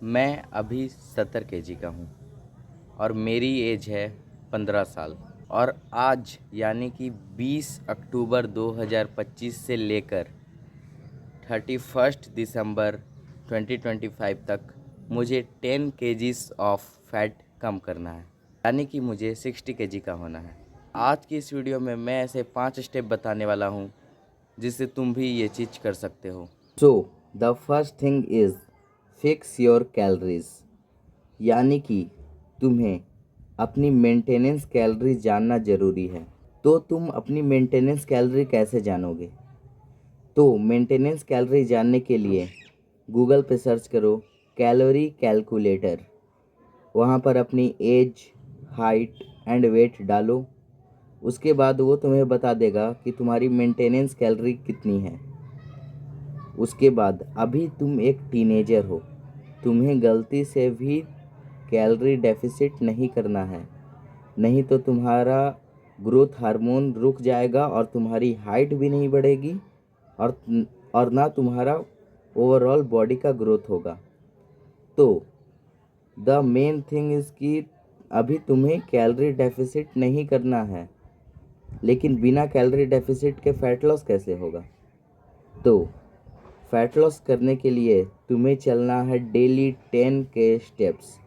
मैं अभी 70 केजी का हूँ और मेरी एज है 15 साल। और आज यानी कि 20 अक्टूबर 2025 से लेकर 31 दिसंबर 2025 तक मुझे 10 केजीज़ ऑफ फैट कम करना है, यानी कि मुझे 60 केजी का होना है। आज की इस वीडियो में मैं ऐसे 5 स्टेप बताने वाला हूँ जिससे तुम भी ये चीज़ कर सकते हो। So the first thing is fix your calories, यानी कि तुम्हें अपनी मेंटेनेंस कैलोरी जानना ज़रूरी है। तो तुम अपनी मेंटेनेंस कैलोरी कैसे जानोगे? तो मेंटेनेंस कैलोरी जानने के लिए गूगल पे सर्च करो कैलोरी कैलकुलेटर। वहाँ पर अपनी एज, हाइट एंड वेट डालो। उसके बाद वो तुम्हें बता देगा कि तुम्हारी मेंटेनेंस कैलोरी कितनी है। उसके बाद अभी तुम एक टीनेजर हो, तुम्हें गलती से भी कैलोरी डेफिसिट नहीं करना है, नहीं तो तुम्हारा ग्रोथ हार्मोन रुक जाएगा और तुम्हारी हाइट भी नहीं बढ़ेगी और ना तुम्हारा ओवरऑल बॉडी का ग्रोथ होगा। तो द मेन थिंग इज़ कि अभी तुम्हें कैलोरी डेफिसिट नहीं करना है, लेकिन बिना कैलोरी डेफिसिट के फैट लॉस कैसे होगा? तो फैट लॉस करने के लिए तुम्हें चलना है डेली 10 के स्टेप्स।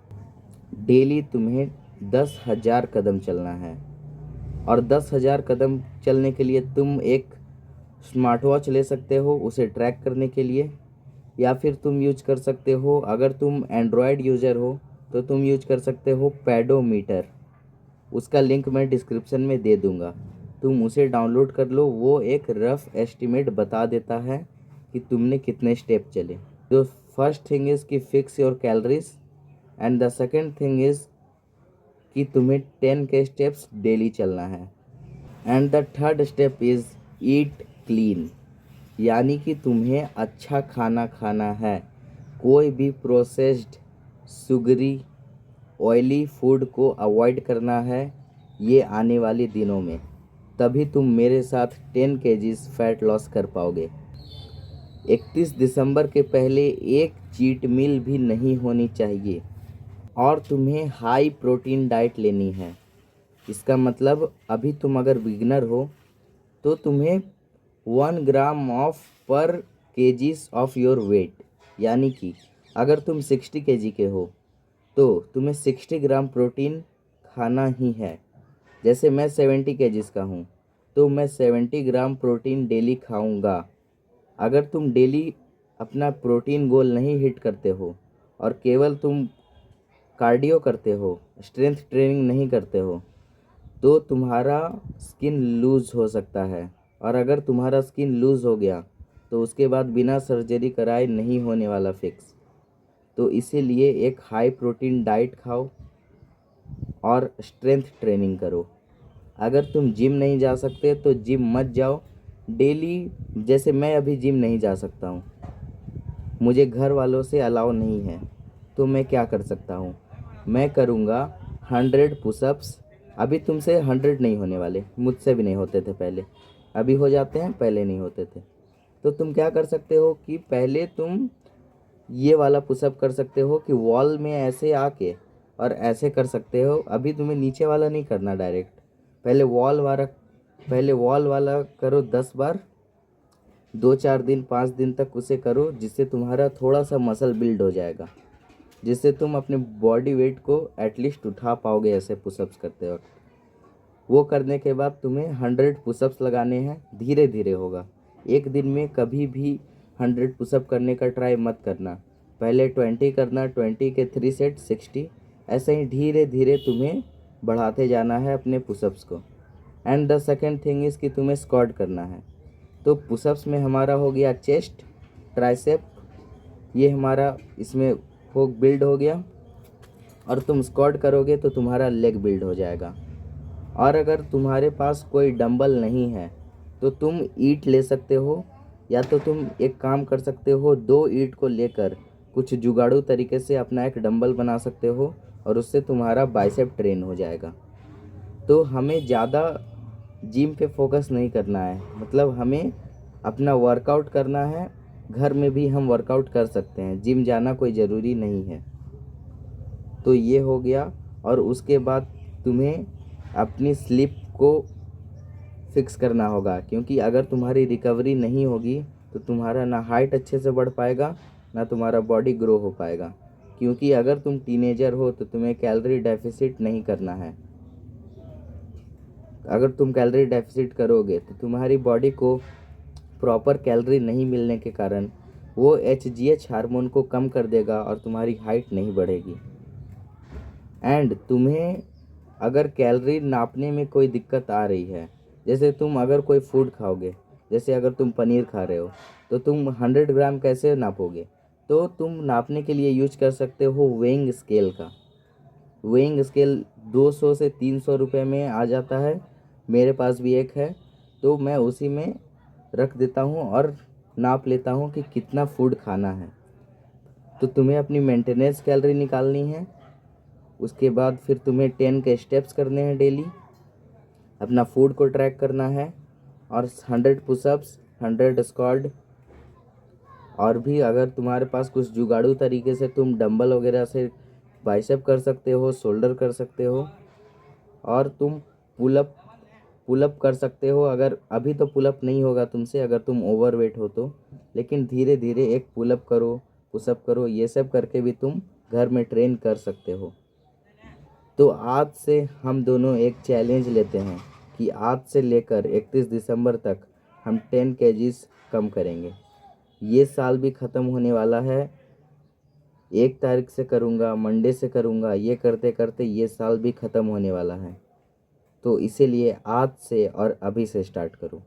डेली तुम्हें 10,000 कदम चलना है और 10,000 कदम चलने के लिए तुम एक स्मार्ट वॉच ले सकते हो उसे ट्रैक करने के लिए, या फिर तुम यूज कर सकते हो, अगर तुम एंड्रॉयड यूज़र हो तो तुम यूज कर सकते हो पेडोमीटर। उसका लिंक मैं डिस्क्रिप्शन में दे दूंगा, तुम उसे डाउनलोड कर लो। वो एक रफ एस्टिमेट बता देता है कि तुमने कितने स्टेप चले। तो फर्स्ट थिंग इज़ कि fix your calories and the second thing is कि तुम्हें 10 के स्टेप्स डेली चलना है and the third step is eat clean, यानी कि तुम्हें अच्छा खाना खाना है। कोई भी प्रोसेस्ड, शुगरी, ऑयली फूड को अवॉइड करना है ये आने वाले दिनों में, तभी तुम मेरे साथ 10 केजीज फैट लॉस कर पाओगे। 31 दिसंबर के पहले एक चीट मील भी नहीं होनी चाहिए और तुम्हें हाई प्रोटीन डाइट लेनी है। इसका मतलब अभी तुम अगर बिगिनर हो तो तुम्हें 1 ग्राम ऑफ पर केजीज ऑफ योर वेट, यानी कि अगर तुम 60 केजी के हो तो तुम्हें 60 ग्राम प्रोटीन खाना ही है। जैसे मैं 70 केजीज का हूँ तो मैं 70 ग्राम प्रोटीन डेली खाऊंगा। अगर तुम डेली अपना प्रोटीन गोल नहीं हिट करते हो और केवल तुम कार्डियो करते हो, स्ट्रेंथ ट्रेनिंग नहीं करते हो, तो तुम्हारा स्किन लूज़ हो सकता है। और अगर तुम्हारा स्किन लूज़ हो गया तो उसके बाद बिना सर्जरी कराए नहीं होने वाला फिक्स। तो इसीलिए एक हाई प्रोटीन डाइट खाओ और स्ट्रेंथ ट्रेनिंग करो। अगर तुम जिम नहीं जा सकते तो जिम मत जाओ डेली। जैसे मैं अभी जिम नहीं जा सकता हूँ, मुझे घर वालों से अलाउ नहीं है, तो मैं क्या कर सकता हूँ? मैं करूँगा 100 पुशअप्स। अभी तुमसे 100 नहीं होने वाले, मुझसे भी नहीं होते थे पहले, अभी हो जाते हैं, पहले नहीं होते थे। तो तुम क्या कर सकते हो कि पहले तुम ये वाला पुशअप कर सकते हो कि वॉल में ऐसे आके और ऐसे कर सकते हो। अभी तुम्हें नीचे वाला नहीं करना डायरेक्ट, पहले वॉल वाला करो 10 बार। 2-4 दिन 5 दिन तक उसे करो, जिससे तुम्हारा थोड़ा सा मसल बिल्ड हो जाएगा, जिससे तुम अपने बॉडी वेट को एटलीस्ट उठा पाओगे ऐसे पुशअप्स करते वक्त। वो करने के बाद तुम्हें 100 पुशअप्स लगाने हैं। धीरे धीरे होगा, एक दिन में कभी भी 100 पुशअप करने का ट्राई मत करना। पहले 20 करना, 20 के 3 सेट 60, ऐसे ही धीरे धीरे तुम्हें बढ़ाते जाना है अपने पुशअप्स को। And the second thing is कि तुम्हें स्क्वाट करना है। तो पुशअप्स में हमारा हो गया चेस्ट, ट्राइसेप, ये हमारा इसमें हो बिल्ड हो गया, और तुम स्क्वाट करोगे तो तुम्हारा लेग बिल्ड हो जाएगा। और अगर तुम्हारे पास कोई डंबल नहीं है तो तुम ईंट ले सकते हो, या तो तुम एक काम कर सकते हो, 2 ईंट को लेकर कुछ जुगाड़ू तरीके से अपना एक डंबल बना सकते हो और उससे तुम्हारा बाइसेप ट्रेन हो जाएगा। तो हमें ज़्यादा जिम पे फोकस नहीं करना है, मतलब हमें अपना वर्कआउट करना है घर में भी हम वर्कआउट कर सकते हैं, जिम जाना कोई ज़रूरी नहीं है। तो ये हो गया। और उसके बाद तुम्हें अपनी स्लीप को फिक्स करना होगा, क्योंकि अगर तुम्हारी रिकवरी नहीं होगी तो तुम्हारा ना हाइट अच्छे से बढ़ पाएगा, ना तुम्हारा बॉडी ग्रो हो पाएगा। क्योंकि अगर तुम टीनेजर हो तो तुम्हें कैलोरी डेफिसिट नहीं करना है। अगर तुम कैलोरी डेफिसिट करोगे तो तुम्हारी बॉडी को प्रॉपर कैलोरी नहीं मिलने के कारण वो HGH हार्मोन को कम कर देगा और तुम्हारी हाइट नहीं बढ़ेगी। एंड तुम्हें अगर कैलोरी नापने में कोई दिक्कत आ रही है, जैसे तुम अगर कोई फूड खाओगे, जैसे अगर तुम पनीर खा रहे हो तो तुम 100 ग्राम कैसे नापोगे? तो तुम नापने के लिए यूज कर सकते हो वेइंग स्केल का। वेइंग स्केल 200 से 300 रुपये में आ जाता है, मेरे पास भी एक है। तो मैं उसी में रख देता हूँ और नाप लेता हूँ कि कितना फूड खाना है। तो तुम्हें अपनी मेंटेनेंस कैलोरी निकालनी है। उसके बाद फिर तुम्हें 10 के स्टेप्स करने हैं डेली, अपना फूड को ट्रैक करना है, और 100 पुशअप्स, 100 स्क्वाट। और भी अगर तुम्हारे पास कुछ जुगाड़ू तरीके से तुम डंबल वगैरह से बाइसेप कर सकते हो, शोल्डर कर सकते हो, और तुम पुलअप पुलअप कर सकते हो। अगर अभी तो पुलअप नहीं होगा तुमसे अगर तुम ओवरवेट हो तो, लेकिन धीरे धीरे एक पुलअप करो, पुशअप करो, ये सब करके भी तुम घर में ट्रेन कर सकते हो। तो आज से हम दोनों एक चैलेंज लेते हैं कि आज से लेकर 31 दिसंबर तक हम 10 केजीज कम करेंगे। ये साल भी ख़त्म होने वाला है, 1 तारीख से करूँगा, मंडे से करूँगा, ये करते करते ये साल भी ख़त्म होने वाला है। तो इसीलिए आज से और अभी से स्टार्ट करो।